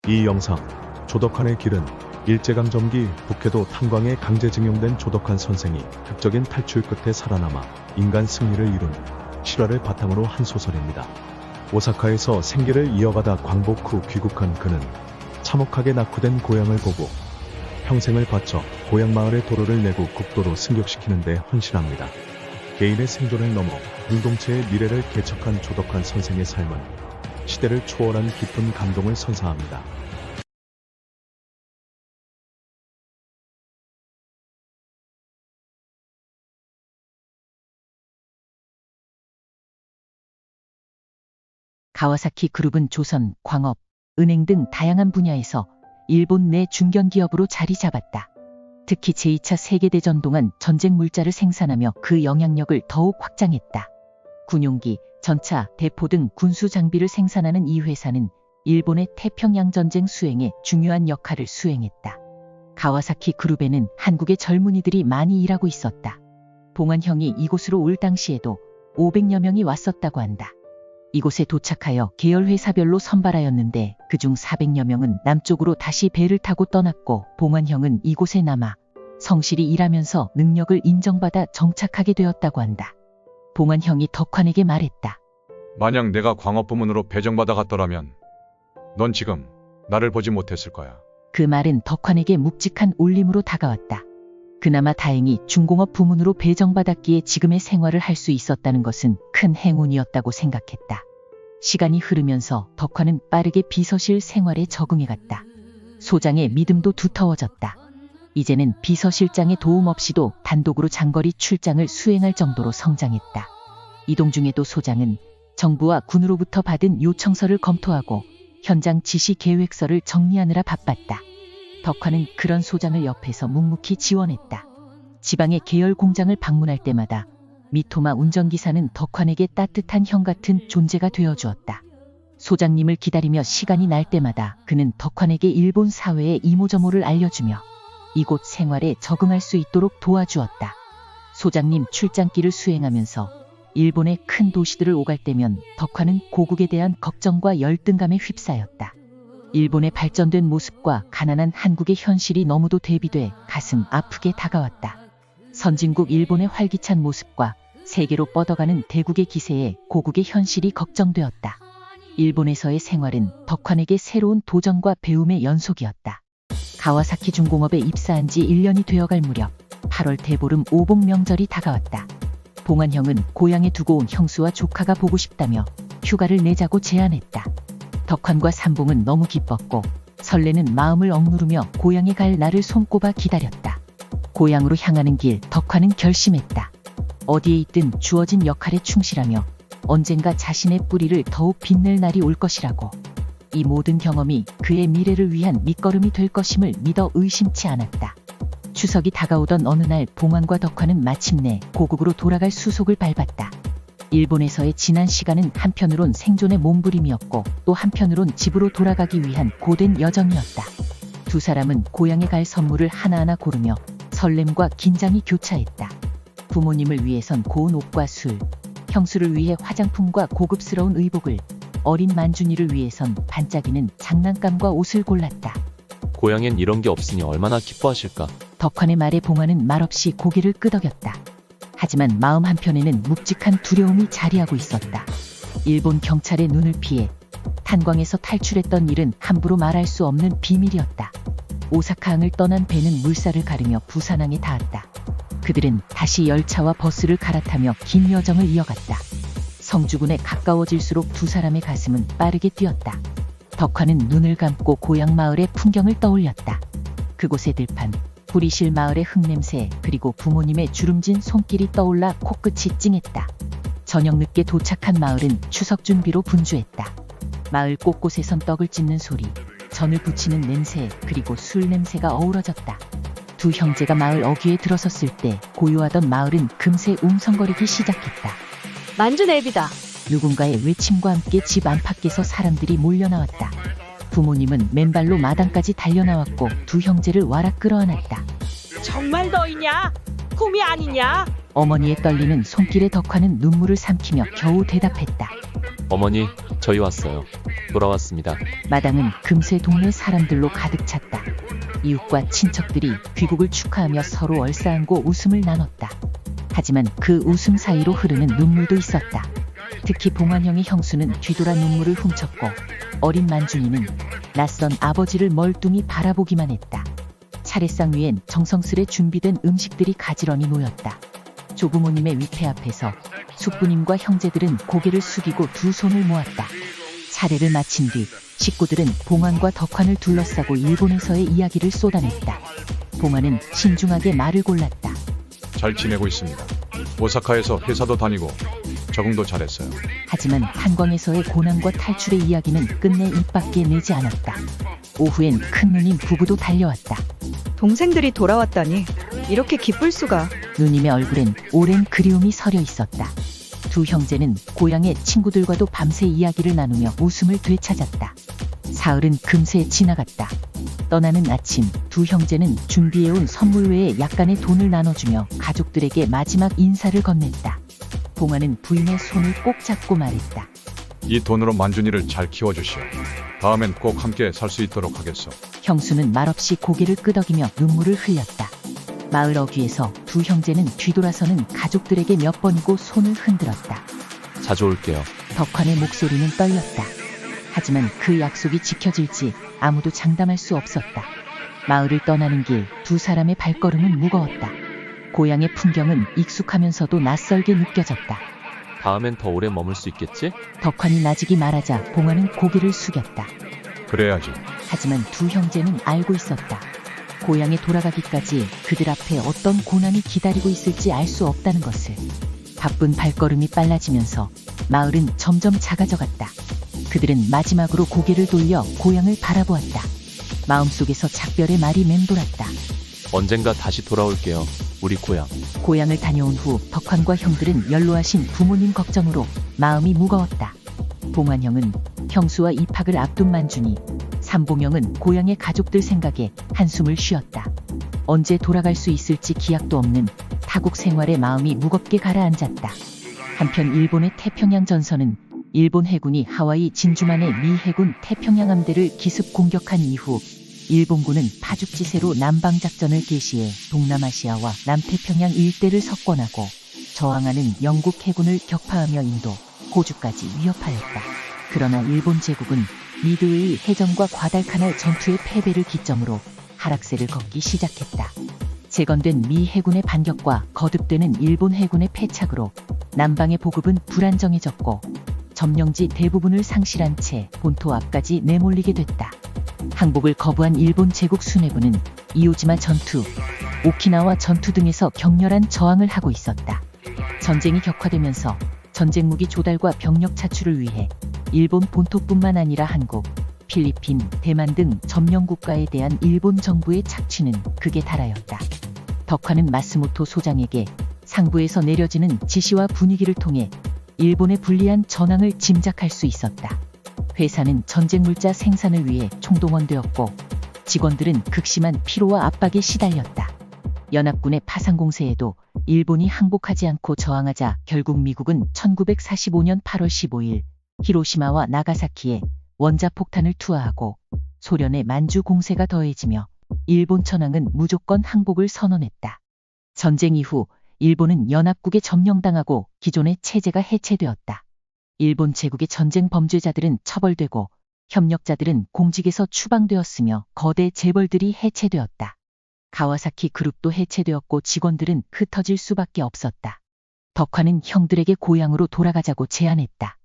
이 영상, 조덕환의 길은 일제강점기 북해도 탄광에 강제징용된 조덕환 선생이 극적인 탈출 끝에 살아남아 인간 승리를 이룬 실화를 바탕으로 한 소설입니다. 오사카에서 생계를 이어가다 광복 후 귀국한 그는 참혹하게 낙후된 고향을 보고 평생을 바쳐 고향 마을의 도로를 내고 국도로 승격시키는 데 헌신합니다. 개인의 생존을 넘어 공동체의 미래를 개척한 조덕환 선생의 삶은 시대를 초월한 깊은 감동을 선사합니다. 가와사키 그룹은 조선, 광업, 은행 등 다양한 분야에서 일본 내 중견기업으로 자리 잡았다. 특히 제2차 세계대전 동안 전쟁 물자를 생산하며 그 영향력을 더욱 확장했다. 군용기, 전차, 대포 등 군수 장비를 생산하는 이 회사는 일본의 태평양 전쟁 수행에 중요한 역할을 수행했다. 가와사키 그룹에는 한국의 젊은이들이 많이 일하고 있었다. 봉환형이 이곳으로 올 당시에도 500여 명이 왔었다고 한다. 이곳에 도착하여 계열 회사별로 선발하였는데 그중 400여 명은 남쪽으로 다시 배를 타고 떠났고 봉환형은 이곳에 남아 성실히 일하면서 능력을 인정받아 정착하게 되었다고 한다. 봉환형이 덕환에게 말했다. 만약 내가 광업부문으로 배정받아 갔더라면 넌 지금 나를 보지 못했을 거야. 그 말은 덕환에게 묵직한 울림으로 다가왔다. 그나마 다행히 중공업 부문으로 배정받았기에 지금의 생활을 할 수 있었다는 것은 큰 행운이었다고 생각했다. 시간이 흐르면서 덕환은 빠르게 비서실 생활에 적응해갔다. 소장의 믿음도 두터워졌다. 이제는 비서실장의 도움 없이도 단독으로 장거리 출장을 수행할 정도로 성장했다. 이동 중에도 소장은 정부와 군으로부터 받은 요청서를 검토하고 현장 지시 계획서를 정리하느라 바빴다. 덕환은 그런 소장을 옆에서 묵묵히 지원했다. 지방의 계열 공장을 방문할 때마다 미토마 운전기사는 덕환에게 따뜻한 형 같은 존재가 되어주었다. 소장님을 기다리며 시간이 날 때마다 그는 덕환에게 일본 사회의 이모저모를 알려주며 이곳 생활에 적응할 수 있도록 도와주었다. 소장님 출장길을 수행하면서 일본의 큰 도시들을 오갈 때면 덕환은 고국에 대한 걱정과 열등감에 휩싸였다. 일본의 발전된 모습과 가난한 한국의 현실이 너무도 대비돼 가슴 아프게 다가왔다. 선진국 일본의 활기찬 모습과 세계로 뻗어가는 대국의 기세에 고국의 현실이 걱정되었다. 일본에서의 생활은 덕환에게 새로운 도전과 배움의 연속이었다. 가와사키 중공업에 입사한 지 1년이 되어갈 무렵 8월 대보름 오복 명절이 다가왔다. 봉환형은 고향에 두고 온 형수와 조카가 보고 싶다며 휴가를 내자고 제안했다. 덕환과 삼봉은 너무 기뻤고 설레는 마음을 억누르며 고향에 갈 날을 손꼽아 기다렸다. 고향으로 향하는 길 덕환은 결심했다. 어디에 있든 주어진 역할에 충실하며 언젠가 자신의 뿌리를 더욱 빛낼 날이 올 것이라고. 이 모든 경험이 그의 미래를 위한 밑거름이 될 것임을 믿어 의심치 않았다. 추석이 다가오던 어느 날 봉환과 덕환은 마침내 고국으로 돌아갈 수속을 밟았다. 일본에서의 지난 시간은 한편으론 생존의 몸부림이었고 또 한편으론 집으로 돌아가기 위한 고된 여정이었다. 두 사람은 고향에 갈 선물을 하나하나 고르며 설렘과 긴장이 교차했다. 부모님을 위해선 고운 옷과 술, 형수를 위해 화장품과 고급스러운 의복을, 어린 만준이를 위해선 반짝이는 장난감과 옷을 골랐다. 고향엔 이런 게 없으니 얼마나 기뻐하실까. 덕환의 말에 봉환은 말없이 고개를 끄덕였다. 하지만 마음 한편에는 묵직한 두려움이 자리하고 있었다. 일본 경찰의 눈을 피해 탄광에서 탈출했던 일은 함부로 말할 수 없는 비밀이었다. 오사카항을 떠난 배는 물살을 가르며 부산항에 닿았다. 그들은 다시 열차와 버스를 갈아타며 긴 여정을 이어갔다. 성주군에 가까워질수록 두 사람의 가슴은 빠르게 뛰었다. 덕환은 눈을 감고 고향 마을의 풍경을 떠올렸다. 그곳의 들판, 뿌리실 마을의 흙냄새 그리고 부모님의 주름진 손길이 떠올라 코끝이 찡했다. 저녁 늦게 도착한 마을은 추석 준비로 분주했다. 마을 곳곳에선 떡을 찢는 소리, 전을 부치는 냄새 그리고 술 냄새가 어우러졌다. 두 형제가 마을 어귀에 들어섰을 때 고요하던 마을은 금세 웅성거리기 시작했다. 만주네비다. 누군가의 외침과 함께 집 안팎에서 사람들이 몰려나왔다. 부모님은 맨발로 마당까지 달려나왔고 두 형제를 와락 끌어안았다. 정말 너희냐? 꿈이 아니냐? 어머니의 떨리는 손길에 덕환은 눈물을 삼키며 겨우 대답했다. 어머니, 저희 왔어요. 돌아왔습니다. 마당은 금세 동네 사람들로 가득 찼다. 이웃과 친척들이 귀국을 축하하며 서로 얼싸안고 웃음을 나눴다. 하지만 그 웃음 사이로 흐르는 눈물도 있었다. 특히 봉환형의 형수는 뒤돌아 눈물을 훔쳤고 어린 만준이는 낯선 아버지를 멀뚱히 바라보기만 했다. 차례상 위엔 정성스레 준비된 음식들이 가지런히 놓였다. 조부모님의 위패 앞에서 숙부님과 형제들은 고개를 숙이고 두 손을 모았다. 차례를 마친 뒤 식구들은 봉환과 덕환을 둘러싸고 일본에서의 이야기를 쏟아냈다. 봉환은 신중하게 말을 골랐다. 잘 지내고 있습니다. 오사카에서 회사도 다니고 적응도 잘했어요. 하지만 탄광에서의 고난과 탈출의 이야기는 끝내 입 밖에 내지 않았다. 오후엔 큰 누님 부부도 달려왔다. 동생들이 돌아왔다니 이렇게 기쁠 수가. 누님의 얼굴엔 오랜 그리움이 서려 있었다. 두 형제는 고향의 친구들과도 밤새 이야기를 나누며 웃음을 되찾았다. 사흘은 금세 지나갔다. 떠나는 아침 두 형제는 준비해온 선물 외에 약간의 돈을 나눠주며 가족들에게 마지막 인사를 건넸다. 봉환은 부인의 손을 꼭 잡고 말했다. 이 돈으로 만준이를 잘 키워주시오. 다음엔 꼭 함께 살 수 있도록 하겠소. 형수는 말없이 고개를 끄덕이며 눈물을 흘렸다. 마을 어귀에서 두 형제는 뒤돌아서는 가족들에게 몇 번이고 손을 흔들었다. 자주 올게요. 덕환의 목소리는 떨렸다. 하지만 그 약속이 지켜질지 아무도 장담할 수 없었다. 마을을 떠나는 길 두 사람의 발걸음은 무거웠다. 고향의 풍경은 익숙하면서도 낯설게 느껴졌다. 다음엔 더 오래 머물 수 있겠지? 덕환이 나직이 말하자 봉환은 고개를 숙였다. 그래야지. 하지만 두 형제는 알고 있었다. 고향에 돌아가기까지 그들 앞에 어떤 고난이 기다리고 있을지 알 수 없다는 것을. 바쁜 발걸음이 빨라지면서 마을은 점점 작아져갔다. 그들은 마지막으로 고개를 돌려 고향을 바라보았다. 마음속에서 작별의 말이 맴돌았다. 언젠가 다시 돌아올게요. 우리 고향. 고향을 다녀온 후 덕환과 형들은 연로하신 부모님 걱정으로 마음이 무거웠다. 봉환 형은 형수와 입학을 앞둔 만준이, 삼봉 형은 고향의 가족들 생각에 한숨을 쉬었다. 언제 돌아갈 수 있을지 기약도 없는 타국 생활에 마음이 무겁게 가라앉았다. 한편 일본의 태평양 전선은 일본 해군이 하와이 진주만의 미 해군 태평양 함대를 기습 공격한 이후 일본군은 파죽지세로 남방작전을 개시해 동남아시아와 남태평양 일대를 석권하고 저항하는 영국 해군을 격파하며 인도, 호주까지 위협하였다. 그러나 일본 제국은 미드웨이 해전과 과달카날 전투의 패배를 기점으로 하락세를 걷기 시작했다. 재건된 미 해군의 반격과 거듭되는 일본 해군의 패착으로 남방의 보급은 불안정해졌고 점령지 대부분을 상실한 채 본토 앞까지 내몰리게 됐다. 항복을 거부한 일본 제국 수뇌부는 이오지마 전투, 오키나와 전투 등에서 격렬한 저항을 하고 있었다. 전쟁이 격화되면서 전쟁 무기 조달과 병력 차출을 위해 일본 본토뿐만 아니라 한국, 필리핀, 대만 등 점령 국가에 대한 일본 정부의 착취는 극에 달하였다. 덕환은 마스모토 소장에게 상부에서 내려지는 지시와 분위기를 통해 일본의 불리한 전황을 짐작할 수 있었다. 회사는 전쟁 물자 생산을 위해 총동원되었고 직원들은 극심한 피로와 압박에 시달렸다. 연합군의 파상 공세에도 일본이 항복하지 않고 저항하자 결국 미국은 1945년 8월 15일 히로시마와 나가사키에 원자폭탄을 투하하고 소련의 만주 공세가 더해지며 일본 천황은 무조건 항복을 선언했다. 전쟁 이후 일본은 연합국에 점령당하고 기존의 체제가 해체되었다. 일본 제국의 전쟁 범죄자들은 처벌되고 협력자들은 공직에서 추방되었으며 거대 재벌들이 해체되었다. 가와사키 그룹도 해체되었고 직원들은 흩어질 수밖에 없었다. 덕환은 형들에게 고향으로 돌아가자고 제안했다.